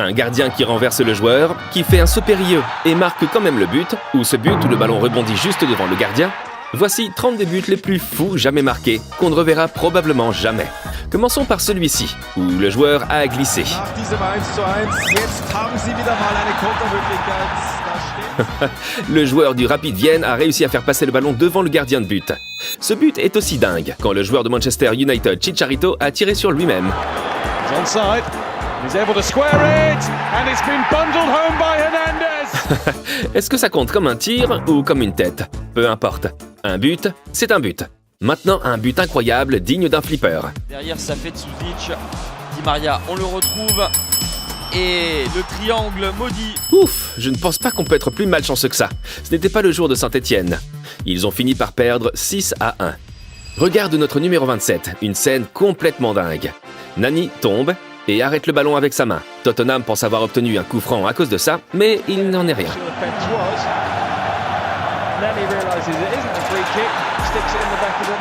Un gardien qui renverse le joueur, qui fait un saut périlleux et marque quand même le but, ou ce but où le ballon rebondit juste devant le gardien. Voici 30 des buts les plus fous jamais marqués, qu'on ne reverra probablement jamais. Commençons par celui-ci, où le joueur a glissé. Le joueur du Rapid Vienne a réussi à faire passer le ballon devant le gardien de but. Ce but est aussi dingue quand le joueur de Manchester United, Chicharito, a tiré sur lui-même. Est-ce que ça compte comme un tir ou comme une tête? Peu importe. Un but, c'est un but. Maintenant, un but incroyable, digne d'un flipper. Derrière, ça fait Tsuzic. Di Maria, on le retrouve. Et le triangle maudit. Ouf, je ne pense pas qu'on peut être plus malchanceux que ça. Ce n'était pas le jour de Saint-Étienne. Ils ont fini par perdre 6-1. Regarde notre numéro 27, une scène complètement dingue. Nani tombe et arrête le ballon avec sa main. Tottenham pense avoir obtenu un coup franc à cause de ça, mais il n'en est rien.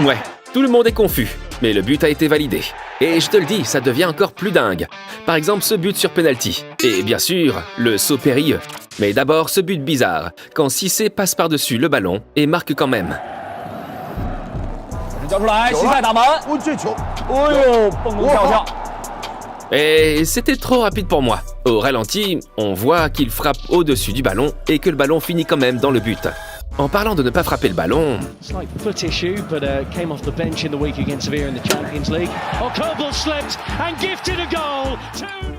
Ouais, tout le monde est confus, mais le but a été validé. Et je te le dis, ça devient encore plus dingue. Par exemple, ce but sur penalty. Et bien sûr, le saut périlleux. Mais d'abord, ce but bizarre, quand Cissé passe par-dessus le ballon et marque quand même. Et c'était trop rapide pour moi. Au ralenti, on voit qu'il frappe au-dessus du ballon et que le ballon finit quand même dans le but. En parlant de ne pas frapper le ballon...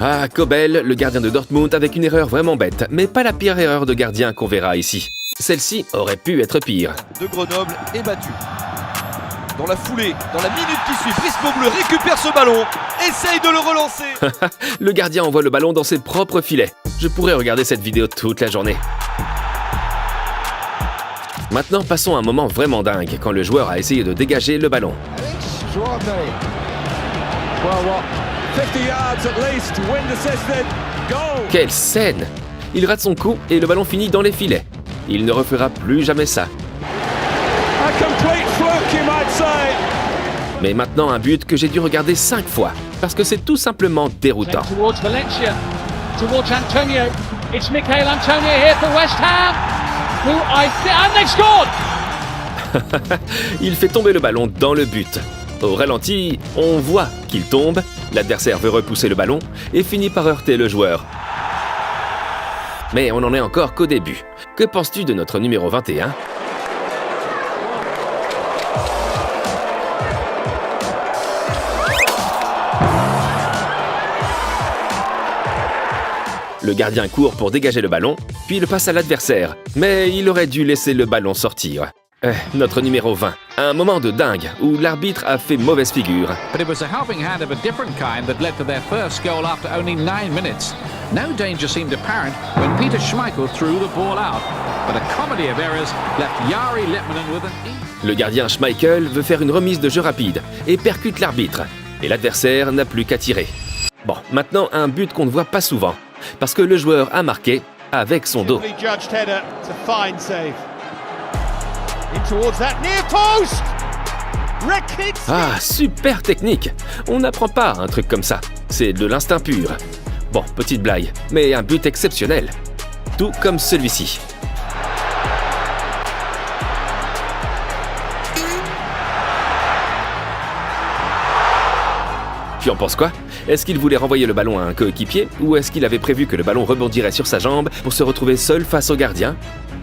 Ah, Kobel, le gardien de Dortmund, avec une erreur vraiment bête, mais pas la pire erreur de gardien qu'on verra ici. Celle-ci aurait pu être pire. De Grenoble est battu. Dans la foulée, dans la minute qui suit, Brisbane Bleu récupère ce ballon, essaye de le relancer. Le gardien envoie le ballon dans ses propres filets. Je pourrais regarder cette vidéo toute la journée. Maintenant, passons à un moment vraiment dingue, quand le joueur a essayé de dégager le ballon. Quelle scène! Il rate son coup et le ballon finit dans les filets. Il ne refera plus jamais ça. Mais maintenant, un but que j'ai dû regarder 5 fois, parce que c'est tout simplement déroutant. Il fait tomber le ballon dans le but. Au ralenti, on voit qu'il tombe, l'adversaire veut repousser le ballon et finit par heurter le joueur. Mais on n'en est encore qu'au début. Que penses-tu de notre numéro 21 ? Le gardien court pour dégager le ballon, puis le passe à l'adversaire. Mais il aurait dû laisser le ballon sortir. Notre numéro 20. Un moment de dingue où l'arbitre a fait mauvaise figure. But it was a helping hand of a different kind that led to their first goal after only 9 minutes. No danger seemed apparent when Peter Schmeichel threw the ball out. But a comedy of errors left Jari Litmanen with an... Le gardien Schmeichel veut faire une remise de jeu rapide et percute l'arbitre. Et l'adversaire n'a plus qu'à tirer. Bon, maintenant un but qu'on ne voit pas souvent. Parce que le joueur a marqué avec son dos. Ah, super technique! On n'apprend pas un truc comme ça. C'est de l'instinct pur. Bon, petite blague, mais un but exceptionnel. Tout comme celui-ci. Tu en penses quoi? Est-ce qu'il voulait renvoyer le ballon à un coéquipier ou est-ce qu'il avait prévu que le ballon rebondirait sur sa jambe pour se retrouver seul face au gardien?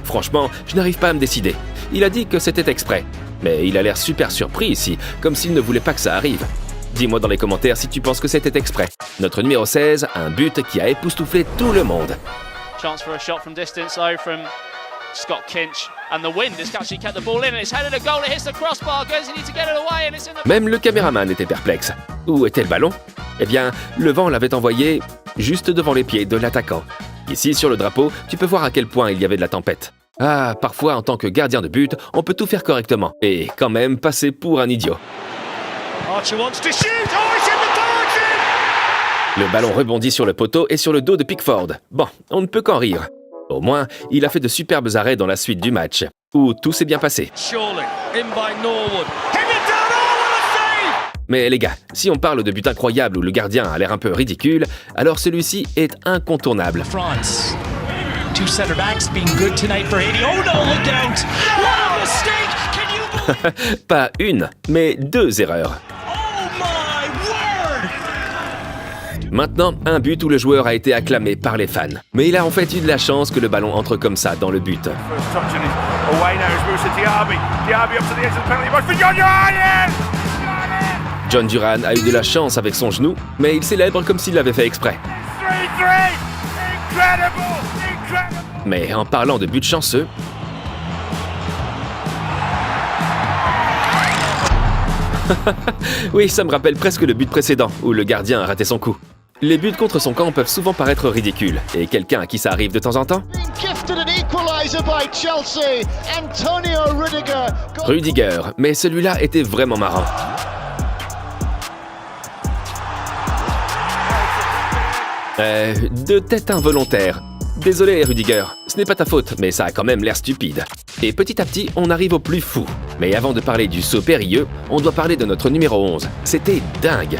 Franchement, je n'arrive pas à me décider. Il a dit que c'était exprès. Mais il a l'air super surpris ici, comme s'il ne voulait pas que ça arrive. Dis-moi dans les commentaires si tu penses que c'était exprès. Notre numéro 16, un but qui a époustouflé tout le monde. Chance for a shot from distance though from Scott Kinch. And the wind has actually kept the ball in and it's headed a goal, it hits the crossbar, goes in to get it away and it's in the... Même le caméraman était perplexe. Où était le ballon? Eh bien, le vent l'avait envoyé juste devant les pieds de l'attaquant. Ici, sur le drapeau, tu peux voir à quel point il y avait de la tempête. Ah, parfois, en tant que gardien de but, on peut tout faire correctement. Et quand même passer pour un idiot. Archer wants to shoot. Oh, it's in the margin. Le ballon rebondit sur le poteau et sur le dos de Pickford. Bon, on ne peut qu'en rire. Au moins, il a fait de superbes arrêts dans la suite du match, où tout s'est bien passé. Surely, in by Norwood. Hit it down, oh, what a save! Mais les gars, si on parle de but incroyable où le gardien a l'air un peu ridicule, alors celui-ci est incontournable. France. Two center backs being good tonight for Haiti. Oh no, look out! What a mistake! Can you believe? Pas une, mais 2 erreurs. Oh my word! Maintenant, un but où le joueur a été acclamé par les fans. Mais il a en fait eu de la chance que le ballon entre comme ça dans le but. John Duran a eu de la chance avec son genou, mais il célèbre comme s'il l'avait fait exprès. Mais en parlant de but chanceux, oui, ça me rappelle presque le but précédent, où le gardien a raté son coup. Les buts contre son camp peuvent souvent paraître ridicules, et quelqu'un à qui ça arrive de temps en temps? Rudiger, mais celui-là était vraiment marrant. De tête involontaire. Désolé Rudiger, ce n'est pas ta faute, mais ça a quand même l'air stupide. Et petit à petit, on arrive au plus fou. Mais avant de parler du saut périlleux, on doit parler de notre numéro 11. C'était dingue.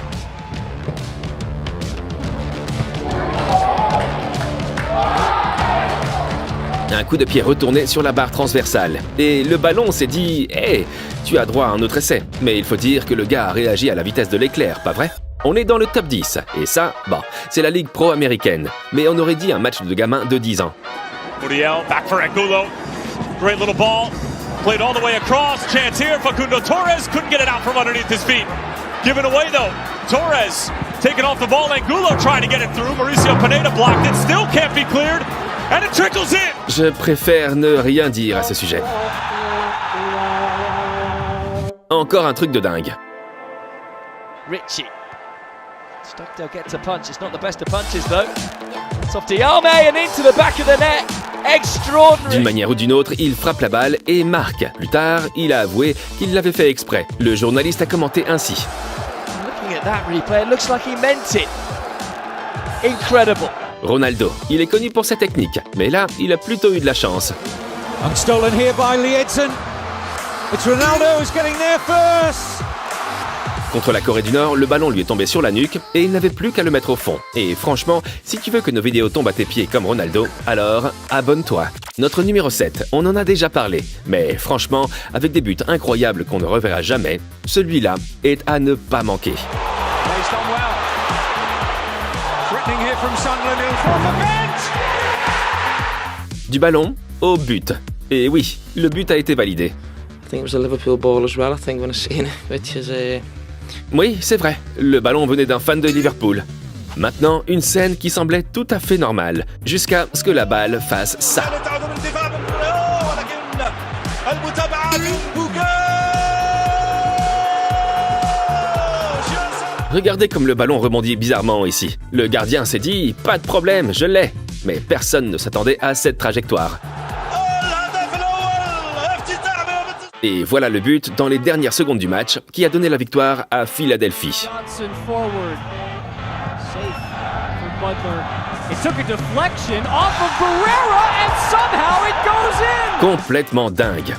Un coup de pied retourné sur la barre transversale. Et le ballon s'est dit « Hey, tu as droit à un autre essai ». Mais il faut dire que le gars a réagi à la vitesse de l'éclair, pas vrai? On est dans le top 10, et ça, bon, c'est la Ligue Pro américaine. Mais on aurait dit un match de gamins de 10 ans. Muriel, back for Angulo. Great little ball. Played all the way across. Chance here. Facundo Torres couldn't get it out from underneath his feet. Given away though. Torres taking off the ball. Angulo trying to get it through. Mauricio Pineda blocked it. Still can't be cleared. And it trickles in. Je préfère ne rien dire à ce sujet. Encore un truc de dingue. Richie. Stockdale gets a punch. It's not the best of punches though. It's off Diame and into the back of the net. Extraordinary. D'une manière ou d'une autre, il frappe la balle et marque. Plus tard, il a avoué qu'il l'avait fait exprès. Le journaliste a commenté ainsi. Looking at that replay, it looks like he meant it. Incredible. Ronaldo, il est connu pour sa technique, mais là, il a plutôt eu de la chance. Stolen here by Lee Edson. It's Ronaldo who's getting there first. Contre la Corée du Nord, le ballon lui est tombé sur la nuque et il n'avait plus qu'à le mettre au fond. Et franchement, si tu veux que nos vidéos tombent à tes pieds comme Ronaldo, alors abonne-toi. Notre numéro 7, on en a déjà parlé, mais franchement, avec des buts incroyables qu'on ne reverra jamais, celui-là est à ne pas manquer. Du ballon au but. Et oui, le but a été validé. I think it was a Liverpool ball as well, I think, when I seen it, which is Oui, c'est vrai, le ballon venait d'un fan de Liverpool. Maintenant, une scène qui semblait tout à fait normale, jusqu'à ce que la balle fasse ça. Regardez comme le ballon rebondit bizarrement ici. Le gardien s'est dit « Pas de problème, je l'ai ». Mais personne ne s'attendait à cette trajectoire. Et voilà le but dans les dernières secondes du match qui a donné la victoire à Philadelphie. Johnson forward. Safe for Butler. It took a deflection off of Barrera and somehow it goes in. Complètement dingue.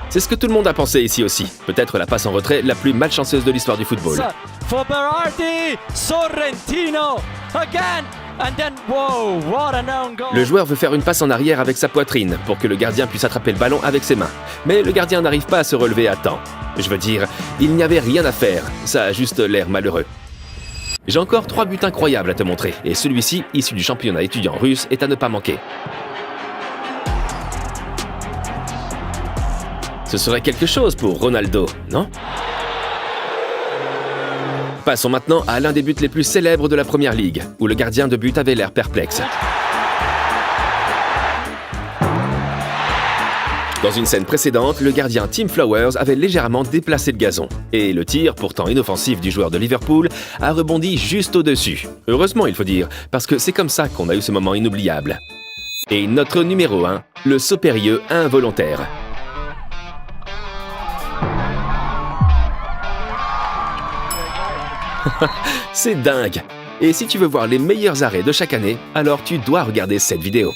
C'est ce que tout le monde a pensé ici aussi. Peut-être la passe en retrait la plus malchanceuse de l'histoire du football. For Berardi, Sorrentino again. And then, whoa, what an own goal. Le joueur veut faire une passe en arrière avec sa poitrine pour que le gardien puisse attraper le ballon avec ses mains. Mais le gardien n'arrive pas à se relever à temps. Je veux dire, il n'y avait rien à faire. Ça a juste l'air malheureux. J'ai encore 3 buts incroyables à te montrer. Et celui-ci, issu du championnat étudiant russe, est à ne pas manquer. Ce serait quelque chose pour Ronaldo, non ? Passons maintenant à l'un des buts les plus célèbres de la Première Ligue, où le gardien de but avait l'air perplexe. Dans une scène précédente, le gardien Tim Flowers avait légèrement déplacé le gazon. Et le tir, pourtant inoffensif du joueur de Liverpool, a rebondi juste au-dessus. Heureusement, il faut dire, parce que c'est comme ça qu'on a eu ce moment inoubliable. Et notre numéro 1, le saut périlleux involontaire. C'est dingue! Et si tu veux voir les meilleurs arrêts de chaque année, alors tu dois regarder cette vidéo.